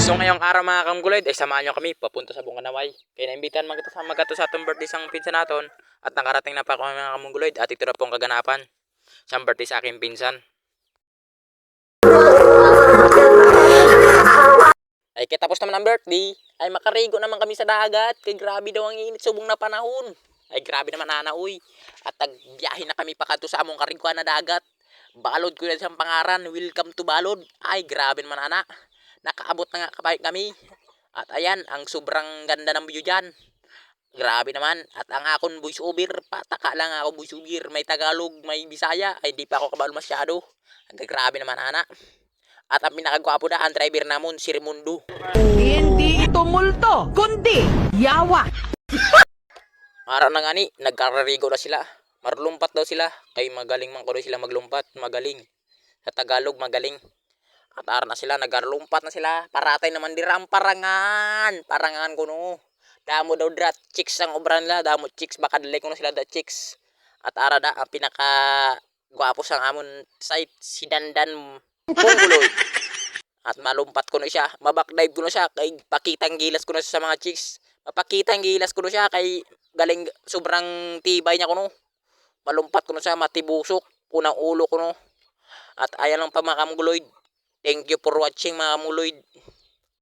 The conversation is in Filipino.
So ngayong araw mga kamgulid, ay samahan nyo kami papunta sa Bunganaway. Kaya naimbitan magato sa atong birthday sang pinsan naton. At nakarating na pa ako mga kamgulid at ito na pong kaganapan. Siyang birthday sa aking pinsan. Ay kitapos naman ang birthday, ay makarigo naman kami sa dagat. Kay grabe daw ang init subong na panahon. Ay grabe naman nanauy. At nagbiyahe na kami pa kadto sa among kariguan na dagat. Balod ko na siyang pangaran, welcome to Balod. Ay grabe naman ana. Nakaabot na nga kabay kami. At ayan, ang sobrang ganda ng view dyan. Grabe naman. At ang akong voice over, pataka lang ako voice over. May Tagalog, may Bisaya. Ay di pa ako kabalo masyado. Ang grabe naman ana. At ang pinakagwapo na, ang driver namon, si Raimundo. Hindi ito multo, kundi yawa. Araw na nga ni, nagkararigo na sila. Marlumpat daw sila. Kay magaling man ko daw sila maglumpat. Magaling. Sa Tagalog, magaling. At araw na sila, nagkarlumpat na sila. Paratay naman dirang parangan. Parangan ko no. Damo daw drat chicks ang obran nila. Damo chicks, baka dalay ko na sila da chicks. At araw na, ang pinaka gwapo sang amon site, si Dandan Pungguloy. At malumpat ko na siya. Mabakdive ko na siya. Kay pakitang gilas ko na siya sa mga chicks. Mapakitang gilas ko na siya. Kay galing sobrang tibay niya ko no. Malumpat ko na siya. Matibusok. Punang ulo ko no. At ayan lang pa mga kamguloy. Thank you for watching mga kamguloy.